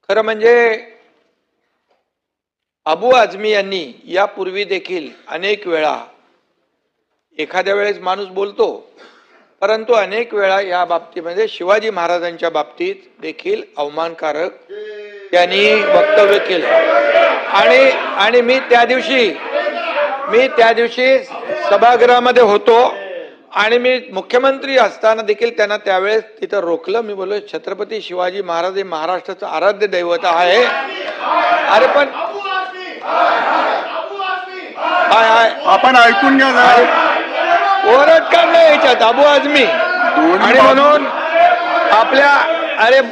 खरं म्हणजे अबू आझमी यांनी यापूर्वी देखील अनेक वेळा, एखाद्या वेळेस माणूस बोलतो, परंतु अनेक वेळा या बाबतीमध्ये शिवाजी महाराजांच्या बाबतीत देखील अवमानकारक त्यांनी वक्तव्य केलं। आणि मी त्या दिवशी सभागृहामध्ये होतो आणि मी मुख्यमंत्री असताना देखील त्यांना त्यावेळेस तिथं रोखलं। मी बोललो, छत्रपती शिवाजी महाराज हे महाराष्ट्राचं आराध्य दैवत आहे। अरे पण आपण ऐकून घ्या, ओरड काढलं याच्यात अबू आझमी आणि म्हणून आपल्या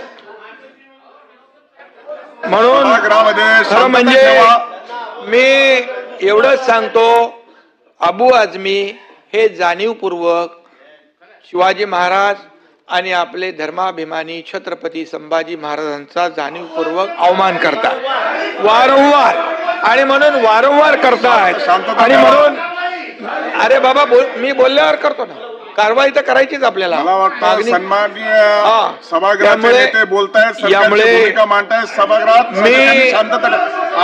म्हणून खरं म्हणजे मी एवढंच सांगतो, अबू आझमी हे जाणीवपूर्वक शिवाजी महाराज आणि आपले धर्माभिमानी छत्रपती संभाजी महाराजांचा जाणीवपूर्वक अवमान करतात वारंवार, आणि म्हणून वारंवार करतात। आणि म्हणून अरे बाबा मी बोलल्यावर करतो ना, कारवाई तर करायचीच आपल्याला। सन्माननीय सभागृहाचे नेते बोलतायत, सरकारची भूमिका मांडतायत सभागृहात, मी शांतता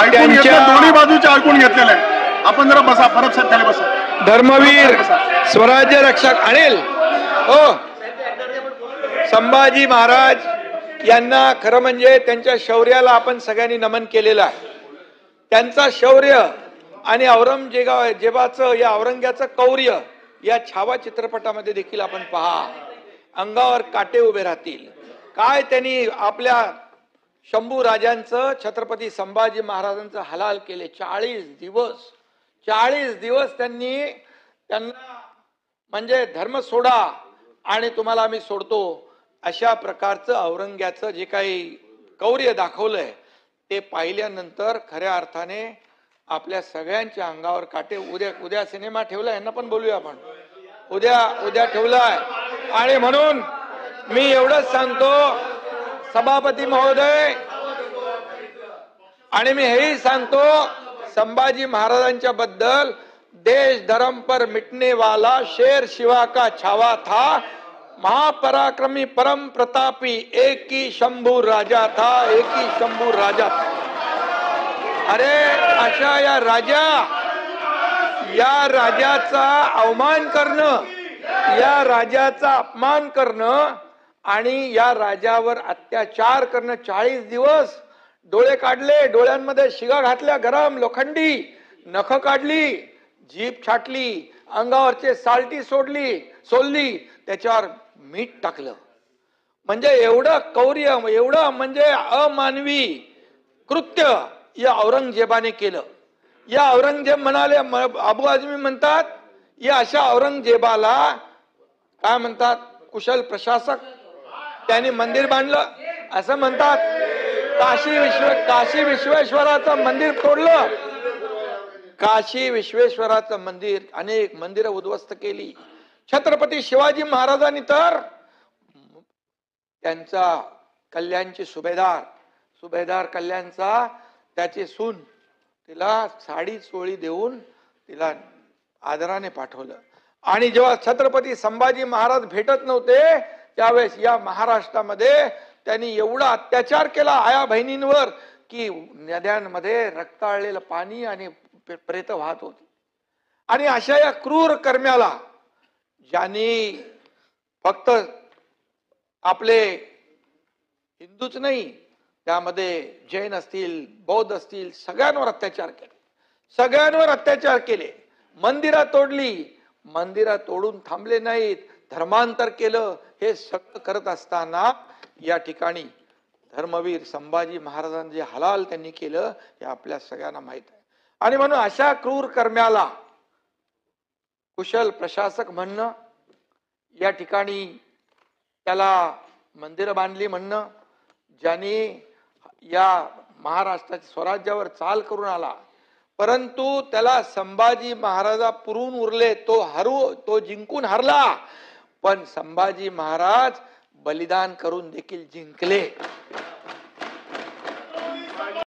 ऐकून घेतलं, दोन्ही बाजूचे ऐकून घेतलेलं आहे। आपण जरा बसा, परब साहेब खाली बसा। धर्मवीर स्वराज्य रक्षक अनिल हो संभाजी महाराज यांना खरं म्हणजे त्यांच्या शौर्याला आपण सगळ्यांनी नमन केलेलं आहे। त्यांचा शौर्य आणि औरंगजेबाचं या औरंग्याचं कौर्य या छावा चित्रपटामध्ये देखील आपण पहा, अंगावर काटे उभे राहतील। काय त्यांनी आपल्या शंभू राजांचं, छत्रपती संभाजी महाराजांचं हलाल केले। 40 दिवस त्यांना म्हणजे धर्म सोडा आणि तुम्हाला आम्ही सोडतो अशा प्रकारचं औरंग्याचं जे काही कौर्य दाखवलंय ते पाहिल्यानंतर खऱ्या अर्थाने आपल्या सगळ्यांच्या अंगावर काटे। उद्या सिनेमा ठेवलाय, यांना पण बोलूया आपण, उद्या ठेवलाय। आणि म्हणून मी एवढंच सांगतो सभापती महोदय, आणि मी हेही सांगतो संभाजी महाराजांच्या बद्दल, देश धर्म पर मिटने वाला शेर शिवा का छावा था, महापराक्रमी परम प्रतापी एक ही शंभू राजा था, एक ही शंभू राजा था। अरे अशा या राजाचा अवमान करणं, या राजाचा अपमान करणं आणि या राजावर अत्याचार करणं, 40 दिवस डोळे काढले, डोळ्यांमध्ये शिगा घातल्या गरम लोखंडी, नख काढली, जीभ छाटली, अंगावरचे साल्टी सोडली, त्याच्यावर मीठ टाकलं। म्हणजे एवढं कौर्य, एवढं म्हणजे अमानवी कृत्य या औरंगजेबाने केलं। या औरंगजेब म्हणाले, अबू आझमी म्हणतात, या अशा औरंगजेबाला काय म्हणतात, कुशल प्रशासक, त्यांनी मंदिर बांधलं असं म्हणतात। काशी विश्वेश्वराचं मंदिर तोडलं, काशी विश्वेश्वराचं मंदिर, अनेक मंदिरं उद्ध्वस्त केली। छत्रपती शिवाजी महाराजांनी तर त्यांचा कल्याणची सुभेदार कल्याणचा त्याची सून, तिला साडी चोळी देऊन तिला आदराने पाठवलं। आणि जेव्हा छत्रपती संभाजी महाराज भेटत नव्हते त्यावेळेस या महाराष्ट्रामध्ये त्यांनी एवढा अत्याचार केला आया बहिणींवर की नद्यांमध्ये रक्ताळलेलं पाणी आणि प्रेत वाहत होती। आणि अशा या क्रूर कर्म्याला, ज्यांनी फक्त आपले हिंदूच नाही, त्यामध्ये जैन असतील, बौद्ध असतील, सगळ्यांवर अत्याचार केले, मंदिरं तोडली, मंदिरं तोडून थांबले नाहीत, धर्मांतर केलं। हे सगळं करत असताना या ठिकाणी धर्मवीर संभाजी महाराजांनी जे हलाल त्यांनी केलं हे आपल्या सगळ्यांना माहित आहे। आणि म्हणून अशा क्रूर कर्म्याला कुशल प्रशासक म्हणणं, या ठिकाणी त्याला मंदिरं बांधली म्हणणं, ज्यांनी या महाराष्ट्राच्या स्वराज्यावर चाल करून आला, परंतु त्याला संभाजी महाराजा पुरून उरले, तो जिंकून हरला, पण संभाजी महाराज बलिदान करून देखील जिंकले।